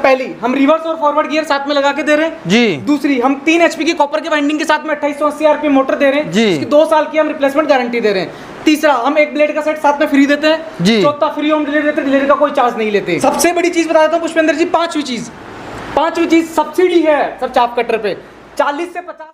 पहली हम रिवर्स और फॉरवर्ड गियर साथ में लगा के दे रहे हैं जी। दूसरी हम 3 HP की कॉपर के वाइंडिंग के साथ में 2880 RPM मोटर दे रहे हैं जी। इसकी 2 साल की हम रिप्लेसमेंट गारंटी दे रहे हैं। तीसरा हम एक ब्लेड का सेट साथ में फ्री देते हैं जी। चौथा फ्री होम डिलीवरी देते हैं, डिलीवरी का कोई चार्ज नहीं लेते। सबसे बड़ी चीज बता देता हूँ पुष्पेंद्र जी, पांचवी चीज सब्सिडी है सर चाप कटर पे 40 से 50।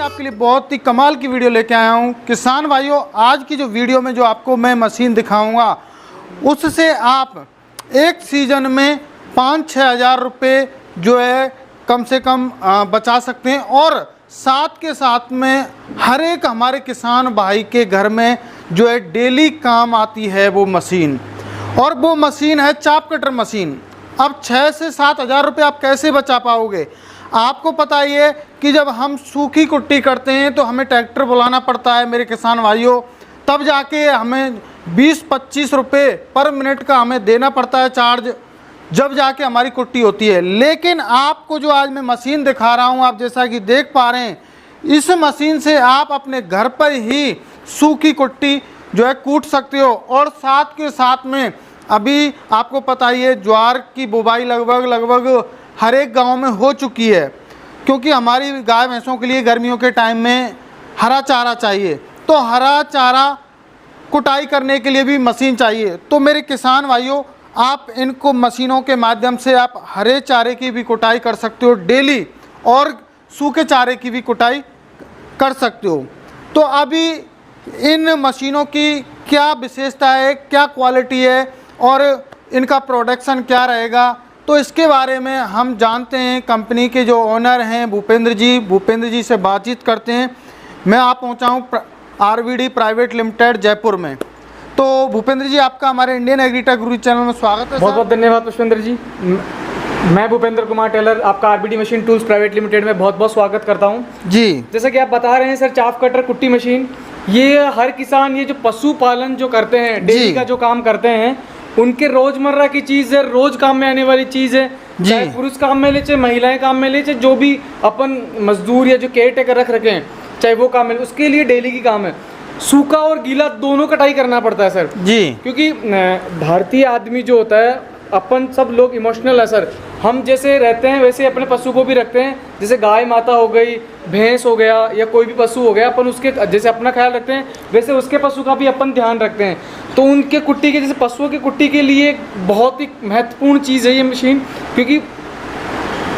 आपके लिए बहुत ही कमाल की वीडियो लेके आया हूँ। किसान भाइयों, आज की जो वीडियो में जो आपको मैं मशीन दिखाऊंगा उससे आप एक सीजन में 5-6 हज़ार रुपये जो है कम से कम बचा सकते हैं और साथ के साथ में हर एक हमारे किसान भाई के घर में जो है डेली काम आती है वो मशीन, और वो मशीन है चाप कटर मशीन। अब 6 से 7 हज़ार रुपये आप कैसे बचा पाओगे? आपको पता ही है कि जब हम सूखी कुट्टी करते हैं तो हमें ट्रैक्टर बुलाना पड़ता है मेरे किसान भाइयों, तब जाके हमें 20-25 रुपये पर मिनट का हमें देना पड़ता है चार्ज, जब जाके हमारी कुट्टी होती है। लेकिन आपको जो आज मैं मशीन दिखा रहा हूँ, आप जैसा कि देख पा रहे हैं, इस मशीन से आप अपने घर पर ही सूखी कुट्टी जो है कूट सकते हो। और साथ के साथ में अभी आपको पता ही है ज्वार की बुवाई लगभग हर एक गांव में हो चुकी है, क्योंकि हमारी गाय भैंसों के लिए गर्मियों के टाइम में हरा चारा चाहिए, तो हरा चारा कुटाई करने के लिए भी मशीन चाहिए। तो मेरे किसान भाइयों, आप इनको मशीनों के माध्यम से आप हरे चारे की भी कुटाई कर सकते हो डेली, और सूखे चारे की भी कुटाई कर सकते हो। तो अभी इन मशीनों की क्या विशेषता है, क्या क्वालिटी है और इनका प्रोडक्शन क्या रहेगा, तो इसके बारे में हम जानते हैं। कंपनी के जो ओनर हैं भूपेंद्र जी से बातचीत करते हैं। मैं आप पहुंचा हूं RVD प्राइवेट लिमिटेड जयपुर में। तो भूपेंद्र जी, आपका हमारे इंडियन एग्रीटेक गुरु चैनल में स्वागत है। बहुत बहुत धन्यवाद पुष्पेंद्र जी। मैं भूपेंद्र कुमार टेलर आपका RVD machine tools private limited में बहुत बहुत स्वागत करता हूँ जी। जैसा कि आप बता रहे हैं सर, चाप कटर कुट्टी मशीन, ये हर किसान, ये जो पशुपालन जो करते हैं, डेयरी का जो काम करते हैं, उनके रोजमर्रा की चीज़ है, रोज काम में आने वाली चीज़ है। चाहे पुरुष काम में ले, चाहे महिलाएं काम में ले, चाहे जो भी अपन मजदूर या जो केयर टेकर रख रखे हैं, चाहे वो काम में, उसके लिए डेली की काम है। सूखा और गीला दोनों कटाई करना पड़ता है सर जी, क्योंकि भारतीय आदमी जो होता है, अपन सब लोग इमोशनल है सर। हम जैसे रहते हैं वैसे अपने पशु को भी रखते हैं। जैसे गाय माता हो गई, भैंस हो गया या कोई भी पशु हो गया, अपन उसके जैसे अपना ख्याल रखते हैं वैसे उसके पशु का भी अपन ध्यान रखते हैं। तो उनके कुट्टी के, जैसे पशुओं की कुट्टी के लिए बहुत ही महत्वपूर्ण चीज़ है ये मशीन, क्योंकि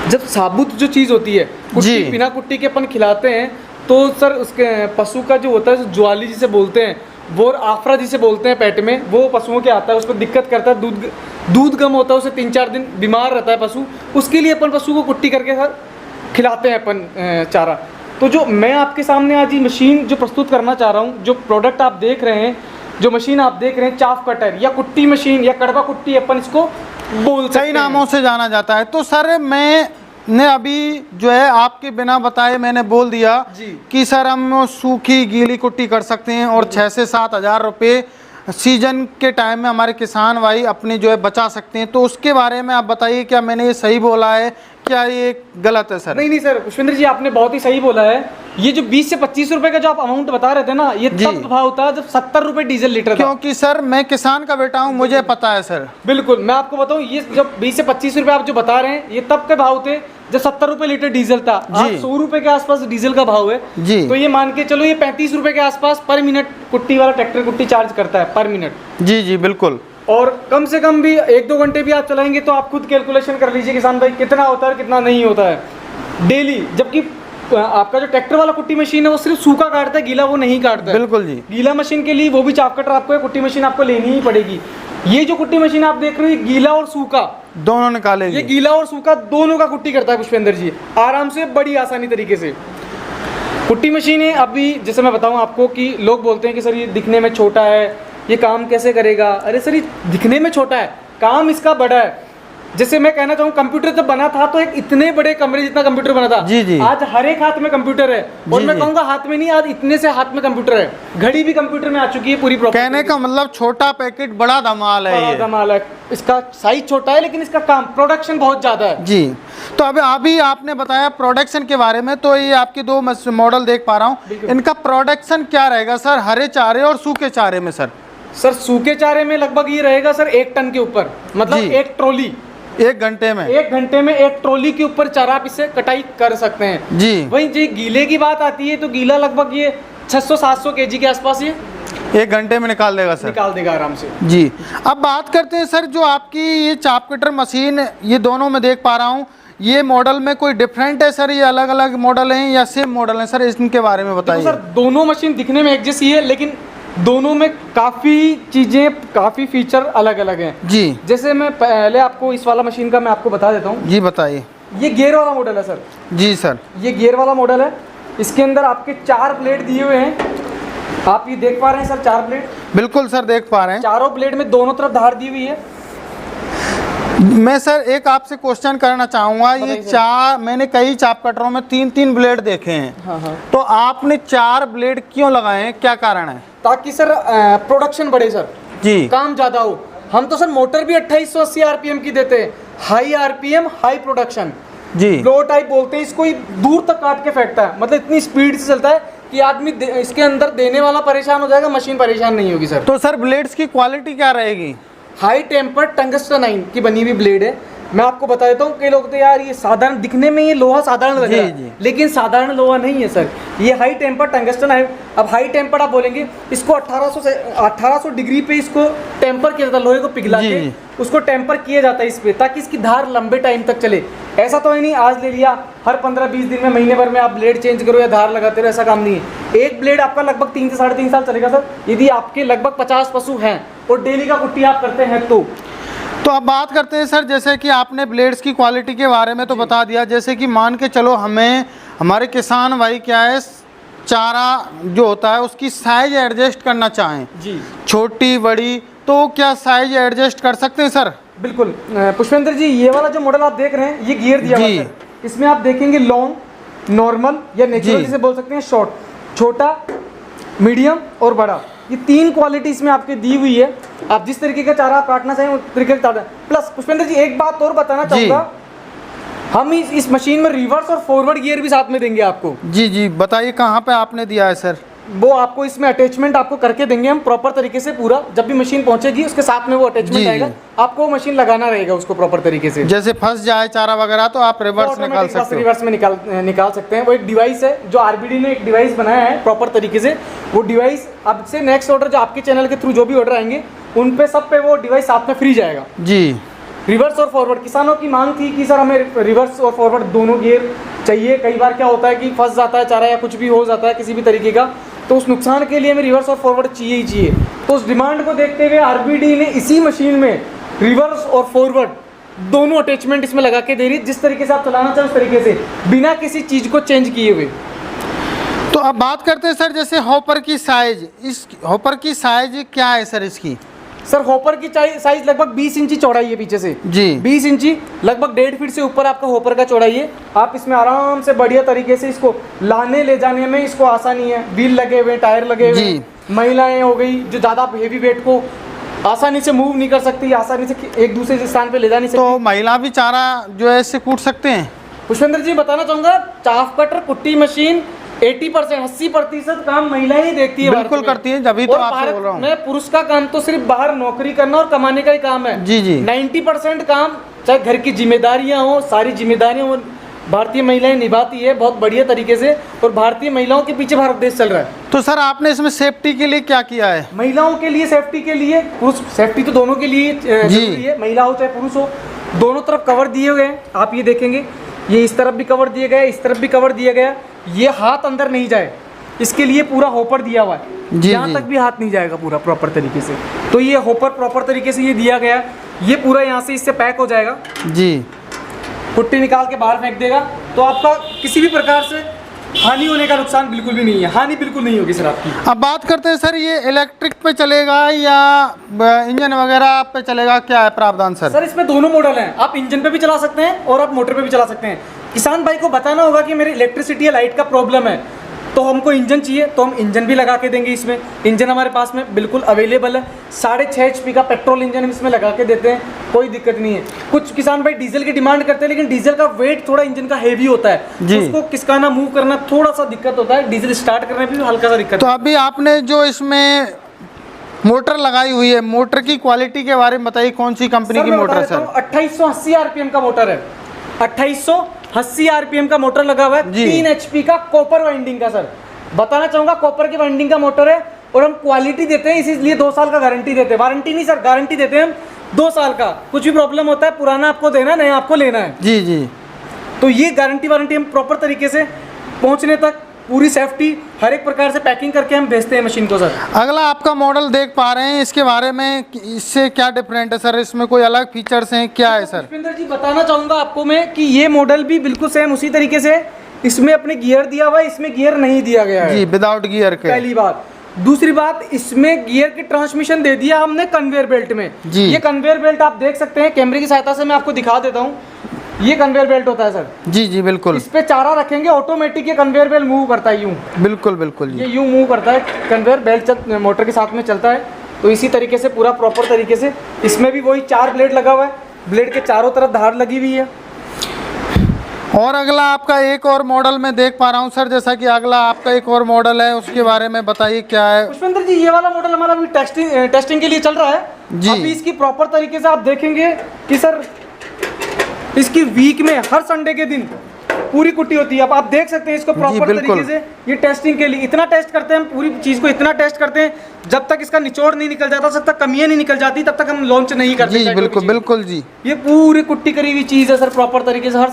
जब साबुत जो चीज़ होती है कुट्टी, बिना कुट्टी के अपन खिलाते हैं, तो सर उसके पशु का जो होता है ज्वाली जिसे बोलते हैं, वो आफरा जिसे बोलते हैं पेट में, वो पशुओं के आता है, उसको दिक्कत करता है, दूध कम होता है, उसे 3-4 दिन बीमार रहता है पशु। उसके लिए अपन पशु को कुट्टी करके सर खिलाते हैं अपन चारा। तो जो मैं आपके सामने आज ये मशीन जो प्रस्तुत करना चाह रहा हूँ, जो प्रोडक्ट आप देख रहे हैं, जो मशीन आप देख रहे हैं, चाफ कटर या कुट्टी मशीन या कड़वा कुट्टी अपन इसको बोल सकते हैं, कई नामों से जाना जाता है। तो सर मैंने अभी जो है आपके बिना बताए मैंने बोल दिया कि सर हम सूखी गीली कुट्टी कर सकते हैं और 6 से 7 हज़ार रुपये सीजन के टाइम में हमारे किसान भाई अपने जो है बचा सकते हैं। तो उसके बारे में आप बताइए, क्या मैंने ये सही बोला है, क्या ये गलत है सर? नहीं सर, पुष्पेंद्र जी आपने बहुत ही सही बोला है। ये जो 20 से 25 रुपए का जो आप अमाउंट बता रहे थे ना, ये तब भाव था जब 70 रुपए डीजल लीटर था। क्योंकि सर मैं किसान का बेटा हूँ, मुझे पता है सर। बिल्कुल, मैं आपको बताऊँ, ये जब 20 से 25 रुपए आप जो बता रहे हैं, ये तब के भाव थे जब 70 रुपए लीटर डीजल था। आज 100 रुपए के आसपास डीजल का भाव है जी। तो ये मान के चलो, ये 35 रुपए के आसपास पर मिनट कुट्टी वाला ट्रैक्टर कुट्टी चार्ज करता है पर मिनट। जी बिल्कुल। और कम से कम भी 1-2 घंटे भी आप चलाएंगे तो आप खुद कैलकुलेशन कर लीजिए किसान भाई, कितना होता है कितना नहीं होता है डेली। जबकि आपका जो ट्रैक्टर वाला कुट्टी मशीन है वो सिर्फ सूखा काटता है, गीला वो नहीं काटता है। बिल्कुल जी। गीला मशीन के लिए वो भी चाप कटर आपको, कुट्टी मशीन आपको लेनी ही पड़ेगी। ये जो कुट्टी मशीन आप देख रहे हो, गीला और सूखा दोनों निकालेगी। ये गीला और सूखा दोनों का कुट्टी करता है पुष्पेंद्र जी, आराम से, बड़ी आसानी तरीके से। कुट्टी मशीन है अभी, जैसे मैं बताऊं आपको कि लोग बोलते हैं कि सर ये दिखने में छोटा है, ये काम कैसे करेगा? अरे सर, ये दिखने में छोटा है, काम इसका बड़ा है। जैसे मैं कहना चाहूँ कंप्यूटर जब बना था तो एक इतने बड़े कमरे जितना कंप्यूटर बना था। जी, जी। आज हर एक हाथ में कंप्यूटर है, और जी, मैं जी। कहूँगा हाथ में नहीं, आज इतने से हाथ में कंप्यूटर है। घड़ी भी कंप्यूटर में आ चुकी है पूरी प्रॉपर। कहने का मतलब छोटा पैकेट बड़ा धमाल है बड़ा ये। कमाल है, इसका साइज छोटा है लेकिन इसका काम प्रोडक्शन बहुत ज्यादा है। जी। तो अभी आपने बताया प्रोडक्शन के बारे में, तो ये आपके दो मॉडल देख पा रहा हूँ, इनका प्रोडक्शन क्या रहेगा सर, हरे चारे और सूखे चारे में सर? सर सूखे चारे में लगभग ये रहेगा सर 1 टन के ऊपर, मतलब जी। एक ट्रॉली 1 घंटे में। 1 घंटे में 1 ट्रॉली के ऊपर चारा आप इससे कटाई कर सकते हैं। जी। वहीं जी गीले की बात आती है तो गीला लगभग ये 600-700 kg के आसपास ये 1 घंटे में निकाल देगा सर? निकाल देगा आराम से। जी। अब बात करते हैं सर, जो आपकी ये चाप कटर मशीन, ये दोनों में देख पा रहा हूँ, ये मॉडल में कोई डिफरेंट है सर, ये अलग अलग मॉडल हैं या सेम मॉडल हैं सर? इनके बारे में बताइए। सर दोनों मशीन दिखने में एक जैसी है, लेकिन दोनों में काफ़ी चीज़ें, काफ़ी फीचर अलग अलग हैं। जी। जैसे मैं पहले आपको इस वाला मशीन का मैं आपको बता देता हूँ। जी बताइए। ये गियर वाला मॉडल है सर। जी सर। ये गियर वाला मॉडल है, इसके अंदर आपके 4 ब्लेड दिए हुए हैं, आप ये देख पा रहे हैं सर 4 ब्लेड? बिल्कुल सर देख पा रहे हैं। चारों ब्लेड में दोनों तरफ धार दी हुई है। मैं सर एक आपसे क्वेश्चन करना चाहूँगा, ये मैंने कई चाप कटरों में 3-3 ब्लेड देखे हैं। हाँ। तो आपने 4 ब्लेड क्यों लगाए हैं, क्या कारण है? ताकि सर प्रोडक्शन बढ़े सर, जी। काम ज़्यादा हो। हम तो सर मोटर भी 2880 आरपीएम की देते हैं, हाई आरपीएम हाई प्रोडक्शन। जी। लो टाइप बोलते हैं इसको, दूर तक काट के फेंकता है, मतलब इतनी स्पीड से चलता है कि आदमी इसके अंदर देने वाला परेशान हो जाएगा, मशीन परेशान नहीं होगी सर। तो सर ब्लेड्स की क्वालिटी क्या रहेगी? हाई टेम्पर टंगस्टन आयन की बनी हुई ब्लेड है। मैं आपको बता देता हूँ, कई लोग तो यार ये साधारण दिखने में ये लोहा साधारण लग रहा है, लेकिन साधारण लोहा नहीं है सर, ये हाई टेम्पर टंगस्टन आयन। अब हाई टेम्पर आप बोलेंगे, इसको 1800 डिग्री पे इसको टेम्पर किया जाता है, लोहे को पिघला के उसको टेम्पर किया जाता है इस पे, ताकि इसकी धार लंबे टाइम तक चले। ऐसा तो है नहीं आज ले लिया, हर 15-20 दिन में, महीने भर में आप ब्लेड चेंज करो या धार लगाते रहो, ऐसा काम नहीं है। एक ब्लेड आपका लगभग 3 से 3.5 साल चलेगा सर, यदि आपके लगभग 50 पशु हैं और डेली का कुट्टी आप करते हैं तो अब बात करते हैं सर, जैसे कि आपने ब्लेड्स की क्वालिटी के बारे में तो बता दिया, जैसे कि मान के चलो हमें हमारे किसान भाई क्या है, चारा जो होता है उसकी साइज एडजस्ट करना चाहें जी, छोटी बड़ी, तो क्या साइज एडजस्ट कर सकते हैं सर? बिल्कुल पुष्पेंद्र जी, ये वाला जो मॉडल आप देख रहे हैं, ये गियर दिया हुआ है सर। इसमें आप देखेंगे लॉन्ग, नॉर्मल या नेचुरल जिसे बोल सकते हैं, शॉर्ट, छोटा, मीडियम और बड़ा, ये 3 क्वालिटी इसमें आपके दी हुई है। आप जिस तरीके का चारा आप काटना चाहें उस तरीके का चारा। प्लस पुष्पेंद्र जी एक बात और बताना चाहूँगा, हम इस मशीन में रिवर्स और फॉरवर्ड गियर भी साथ में देंगे आपको। जी जी बताइए, कहाँ पे आपने दिया है सर? वो आपको इसमें अटैचमेंट आपको करके देंगे हम प्रॉपर तरीके से, पूरा जब भी मशीन पहुंचेगी उसके साथ में वो अटैचमेंट आएगा, आपको मशीन लगाना रहेगा उसको प्रॉपर तरीके से। जैसे फंस जाए चारा वगैरह तो आप रिवर्स निकाल सकते हो। रिवर्स में निकाल सकते हैं। वो एक डिवाइस है जो आरबीडी ने एक डिवाइस बनाया है प्रॉपर तरीके से, वो डिवाइस अब से नेक्स्ट ऑर्डर जो आपके चैनल के थ्रू जो भी ऑर्डर आएंगे उन पे सब पे वो डिवाइस साथ में फ्री जाएगा। जी। रिवर्स और फॉरवर्ड, किसानों की मांग थी कि सर हमें रिवर्स और फॉरवर्ड दोनों गियर चाहिए। कई बार क्या होता है कि फंस जाता है चारा या कुछ भी हो जाता है किसी भी तरीके का, तो उस नुकसान के लिए हमें रिवर्स और फॉरवर्ड चाहिए ही चाहिए। तो उस डिमांड को देखते हुए आरबीडी ने इसी मशीन में रिवर्स और फॉरवर्ड दोनों अटैचमेंट इसमें लगा के दे रही है, जिस तरीके से आप चलाना चाहें उस तरीके से, बिना किसी चीज़ को चेंज किए हुए। तो अब बात करते हैं सर, जैसे हॉपर की साइज, इस हॉपर की साइज क्या है सर इसकी? सर हॉपर की साइज लगभग 20 इंची चौड़ाई है पीछे से जी, 20 इंची, लगभग 1.5 फीट से ऊपर आपका हॉपर का चौड़ाई है। आप इसमें आराम से बढ़िया तरीके से इसको लाने ले जाने में इसको आसानी है। व्हील लगे हुए, टायर लगे हुए, महिलाएं हो गई जो ज़्यादा हेवी वेट को आसानी से मूव नहीं कर सकती, आसानी से एक दूसरे स्थान पे ले जा नहीं सकती, तो महिला भी चारा जो है इससे कूट सकते हैं। पुष्पेंद्र जी बताना चाहूँगा, चाफ कटर कुट्टी मशीन 80% काम महिलाएं ही देखती है, बिल्कुल करती है, जब तो आपसे बोल रहा हूँ मैं। पुरुष का काम तो सिर्फ बाहर नौकरी करना और कमाने का ही काम है। जी जी। 90% काम चाहे घर की जिम्मेदारियां हो, सारी जिम्मेदारियां वो भारतीय महिलाएं निभाती है बहुत बढ़िया तरीके से, और भारतीय महिलाओं के पीछे भारत देश चल रहा है। तो सर आपने इसमें सेफ्टी के लिए क्या किया है? महिलाओं के लिए सेफ्टी के लिए, पुरुष सेफ्टी तो दोनों के लिए जरूरी है, महिला हो चाहे पुरुष हो, दोनों तरफ कवर दिए हुए हैं। आप ये देखेंगे, ये इस तरफ भी कवर दिया गया है, इस तरफ भी कवर दिया गया, ये हाथ अंदर नहीं जाए इसके लिए पूरा हॉपर दिया हुआ है, यहाँ तक भी हाथ नहीं जाएगा पूरा प्रॉपर तरीके से। तो ये हॉपर प्रॉपर तरीके से ये दिया गया, ये पूरा यहाँ से इससे पैक हो जाएगा जी, पुट्टी निकाल के बाहर फेंक देगा, तो आपका किसी भी प्रकार से हानि होने का नुकसान बिल्कुल भी नहीं है, हानि बिल्कुल नहीं होगी सर आपकी। अब बात करते हैं सर, ये इलेक्ट्रिक पे चलेगा या इंजन वगैरह पे चलेगा, क्या है प्रावधान सर? सर इसमें दोनों मॉडल हैं, आप इंजन पे भी चला सकते हैं और आप मोटर पे भी चला सकते हैं। किसान भाई को बताना होगा कि मेरी इलेक्ट्रिसिटी या लाइट का प्रॉब्लम है, तो हमको इंजन चाहिए तो हम इंजन भी लगा के देंगे। इसमें इंजन हमारे पास में बिल्कुल अवेलेबल है, 6.5 HP का पेट्रोल इंजन हम इसमें लगा के देते हैं, कोई दिक्कत नहीं है। कुछ किसान भाई डीजल की डिमांड करते हैं, लेकिन डीजल का वेट थोड़ा इंजन का हेवी होता है, तो उसको किसकाना मूव करना थोड़ा सा दिक्कत होता है, डीजल स्टार्ट करने में भी हल्का सा दिक्कत। तो अभी आपने जो इसमें मोटर लगाई हुई है, मोटर की क्वालिटी के बारे में बताइए, कौन सी कंपनी की मोटर है सर? 2880 RPM का मोटर है, 2880 RPM का मोटर लगा हुआ है, 3 HP का कॉपर वाइंडिंग का सर। बताना चाहूंगा कॉपर की वाइंडिंग का मोटर है और हम क्वालिटी देते हैं, इसीलिए 2 साल का गारंटी देते हैं, वारंटी नहीं सर, गारंटी देते हैं हम 2 साल का। कुछ भी प्रॉब्लम होता है पुराना आपको देना, नया आपको लेना है। जी जी। तो ये गारंटी वारंटी हम प्रॉपर तरीके से पहुंचने तक पूरी सेफ्टी हर एक प्रकार से पैकिंग करके हम भेजते हैं मशीन को सर। अगला आपका मॉडल देख पा रहे हैं, इसके बारे में इससे क्या डिफरेंट है सर? इसमें कोई अलग फीचर्स हैं, क्या है सर? पुष्पिंदर जी बताना चाहूंगा आपको मैं कि ये मॉडल भी बिल्कुल सेम उसी तरीके से, इसमें अपने गियर दिया हुआ है, इसमें गियर नहीं दिया गया है जी, विदाउट गियर के। पहली बात। दूसरी बात, इसमें गियर की ट्रांसमिशन दे दिया हमने कन्वेयर बेल्ट में जी। ये कन्वेयर बेल्ट आप देख सकते हैं, कैमरे की सहायता से मैं आपको दिखा देता हूँ। ये कन्वेयर बेल्ट होता है सर। जी जी बिल्कुल। इस पे चारा रखेंगे, ऑटोमेटिक ये कन्वेयर बेल्ट मूव करता है यूं। बिल्कुल बिल्कुल ये यूं मूव करता है, कन्वेयर बेल्ट मोटर के साथ में चलता है। तो इसी तरीके से पूरा प्रॉपर तरीके से इसमें भी वही 4 ब्लेड लगा हुआ है, ब्लेड के चारों तरफ धार लगी हुई है। और अगला आपका एक और मॉडल मैं देख पा रहा हूँ सर, जैसा कि अगला आपका एक और मॉडल है, उसके बारे में बताइए क्या है? पुष्पेंद्र जी ये वाला मॉडल हमारा अभी टेस्टिंग के लिए चल रहा है जी। अभी इसकी प्रॉपर तरीके से आप देखेंगे कि सर इसकी वीक में हर संडे के दिन पूरी कुट्टी होती है। अब आप देख सकते हैं इसको प्रॉपर तरीके से, ये टेस्टिंग के लिए इतना टेस्ट करते हैं हम, पूरी चीज को इतना टेस्ट करते हैं, जब तक इसका निचोड़ नहीं निकल जाता, जब तक कमियां नहीं निकल जाती, तब तक हम लॉन्च नहीं करते। जी बिल्कुल बिल्कुल जी। ये पूरी कुट्टी करी हुई चीज है सर, प्रॉपर तरीके से हर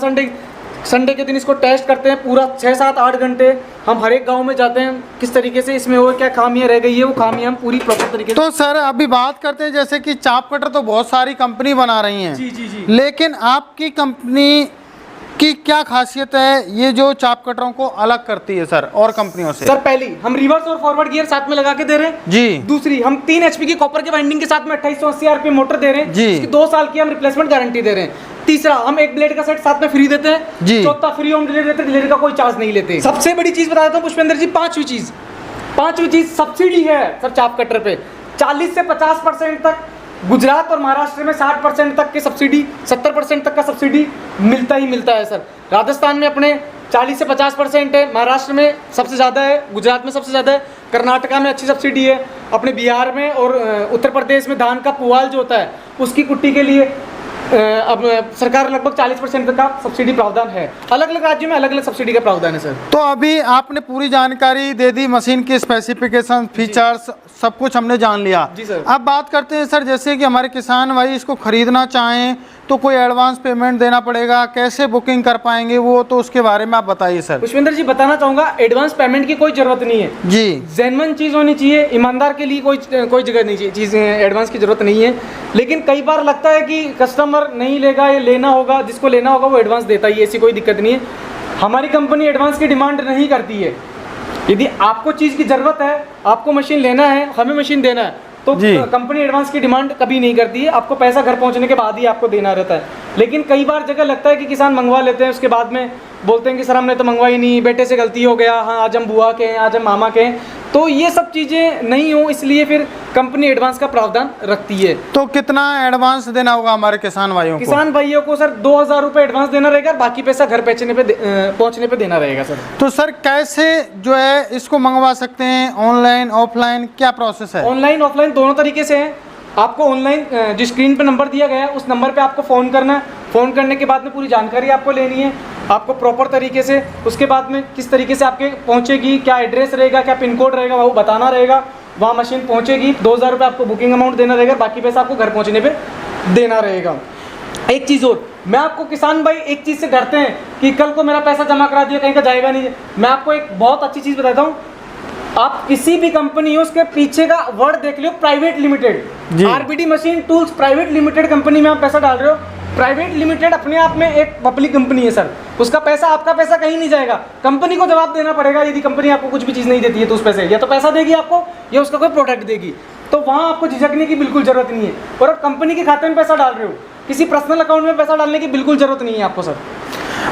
संडे के दिन इसको टेस्ट करते हैं पूरा 6, 7, 8 घंटे। हम हर एक गांव में जाते हैं, किस तरीके से इसमें और क्या खामियां रह गई है, वो खामियां हम पूरी प्रॉपर तरीके से। तो सर अभी बात करते हैं, जैसे कि चाप कटर तो बहुत सारी कंपनी बना रही हैं, जी जी जी, लेकिन आपकी कंपनी की क्या खासियत है, ये जो चाप कटरों को अलग करती है सर और कंपनियों से? सर पहली हम रिवर्स और फॉरवर्ड गियर साथ में लगा के दे रहे हैं जी। दूसरी हम 3 HP की कॉपर के वाइंडिंग के साथ में 2880 RPM मोटर दे रहे हैं जी। इसकी 2 साल की हम रिप्लेसमेंट गारंटी दे रहे हैं। तीसरा हम एक ब्लेड का सेट साथ में फ्री देते हैं जी। चौथा फ्री होम डिलीवरी देते हैं, डिलीवरी का कोई चार्ज नहीं लेते। सबसे बड़ी चीज बता देता हूँ पुष्पेंद्र जी, पांचवी चीज सब्सिडी है सर चाप कटर पे 40 से 50% तक। गुजरात और महाराष्ट्र में 60% तक की सब्सिडी, 70% तक का सब्सिडी मिलता ही मिलता है सर। राजस्थान में अपने 40 से 50% है, महाराष्ट्र में सबसे ज़्यादा है, गुजरात में सबसे ज़्यादा है, कर्नाटका में अच्छी सब्सिडी है, अपने बिहार में और उत्तर प्रदेश में धान का पुआल जो होता है उसकी कुट्टी के लिए अब सरकार लगभग 40% तक का सब्सिडी प्रावधान है। अलग अलग राज्यों में अलग अलग सब्सिडी का प्रावधान है सर। तो अभी आपने पूरी जानकारी दे दी, मशीन की स्पेसिफिकेशन, फीचर्स सब कुछ हमने जान लिया। जी सर। अब बात करते हैं सर, जैसे कि हमारे किसान भाई इसको खरीदना चाहें तो कोई एडवांस पेमेंट देना पड़ेगा, कैसे बुकिंग कर पाएंगे वो, तो उसके बारे में आप बताइए सर। पुष्पेंद्र जी बताना चाहूँगा एडवांस पेमेंट की कोई जरूरत नहीं है जी। जेन्युइन चीज़ होनी चाहिए, ईमानदार के लिए कोई जगह नहीं चाहिए, चीज़ एडवांस की जरूरत नहीं है। लेकिन कई बार लगता है कि कस्टमर नहीं लेगा, ये लेना होगा, जिसको लेना होगा वो एडवांस देता ही है, ऐसी कोई दिक्कत नहीं है। हमारी कंपनी एडवांस की डिमांड नहीं करती है। यदि आपको चीज़ की ज़रूरत है, आपको मशीन लेना है, हमें मशीन देना है, तो कंपनी एडवांस की डिमांड कभी नहीं करती है। आपको पैसा घर पहुंचने के बाद ही आपको देना रहता है। लेकिन कई बार जगह लगता है कि किसान मंगवा लेते हैं, उसके बाद में बोलते हैं कि सर हमने तो मंगवाई नहीं, बेटे से गलती हो गया, हाँ आज हम बुआ के हैं, आज हम मामा के हैं। तो ये सब चीज़ें नहीं हो, इसलिए फिर कंपनी एडवांस का प्रावधान रखती है। तो कितना एडवांस देना होगा हमारे किसान भाइयों को? किसान भाइयों को सर 2000 रुपये एडवांस देना रहेगा, बाकी पैसा घर पहुँचने पे देना रहेगा सर। तो सर कैसे जो है इसको मंगवा सकते हैं, ऑनलाइन ऑफलाइन, क्या प्रोसेस है? ऑनलाइन ऑफलाइन दोनों तरीके से है। आपको ऑनलाइन जो स्क्रीन पे नंबर दिया गया है उस नंबर पे आपको फ़ोन करना है। फ़ोन करने के बाद में पूरी जानकारी आपको लेनी है, आपको प्रॉपर तरीके से, उसके बाद में किस तरीके से आपके पहुंचेगी, क्या एड्रेस रहेगा, क्या पिन कोड रहेगा, वो बताना रहेगा, वहाँ मशीन पहुंचेगी। 2000 रुपये आपको बुकिंग अमाउंट देना रहेगा, बाकी पैसा आपको घर पहुँचने पर देना रहेगा। एक चीज़ और, मैं आपको किसान भाई एक चीज़ से डरते हैं कि कल को मेरा पैसा जमा करा दिया कहीं का जाएगा नहीं। मैं आपको एक बहुत अच्छी चीज़ बताता हूँ, आप किसी भी कंपनी हो उसके पीछे का वर्ड देख लो, private limited, RBD machine tools private limited company में आप पैसा डाल रहे हो, प्राइवेट लिमिटेड अपने आप में एक पब्लिक कंपनी है सर, उसका पैसा, आपका पैसा कहीं नहीं जाएगा, कंपनी को जवाब देना पड़ेगा। यदि कंपनी आपको कुछ भी चीज़ नहीं देती है तो उस पैसे या तो पैसा देगी आपको या उसका कोई प्रोडक्ट देगी, तो वहाँ आपको झिझकने की बिल्कुल ज़रूरत नहीं है। और आप कंपनी के खाते में पैसा डाल रहे हो, किसी पर्सनल अकाउंट में पैसा डालने की बिल्कुल ज़रूरत नहीं है आपको सर।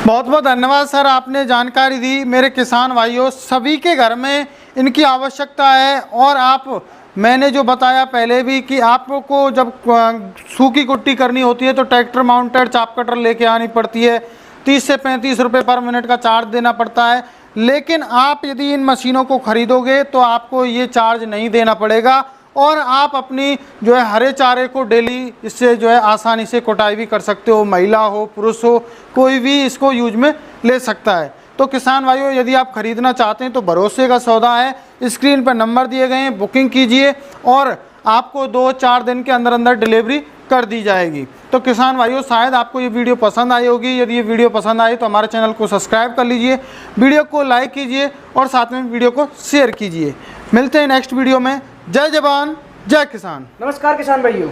बहुत बहुत धन्यवाद सर, आपने जानकारी दी। मेरे किसान भाइयों, सभी के घर में इनकी आवश्यकता है। और आप, मैंने जो बताया पहले भी कि आपको जब सूखी कुट्टी करनी होती है तो ट्रैक्टर माउंटेड चाप कटर लेके आनी पड़ती है, 30 से 35 रुपये पर मिनट का चार्ज देना पड़ता है। लेकिन आप यदि इन मशीनों को ख़रीदोगे तो आपको ये चार्ज नहीं देना पड़ेगा और आप अपनी जो है हरे चारे को डेली इससे जो है आसानी से कुटाई भी कर सकते हो। महिला हो, पुरुष हो, कोई भी इसको यूज में ले सकता है। तो किसान भाइयों, यदि आप ख़रीदना चाहते हैं तो भरोसे का सौदा है। स्क्रीन पर नंबर दिए गए हैं, बुकिंग कीजिए और आपको 2-4 दिन के अंदर अंदर डिलीवरी कर दी जाएगी। तो किसान भाइयों, शायद आपको ये वीडियो पसंद आई होगी। यदि ये वीडियो पसंद आई तो हमारे चैनल को सब्सक्राइब कर लीजिए, वीडियो को लाइक कीजिए और साथ में वीडियो को शेयर कीजिए। मिलते हैं नेक्स्ट वीडियो में। जय जवान, जय किसान। नमस्कार किसान भाइयों।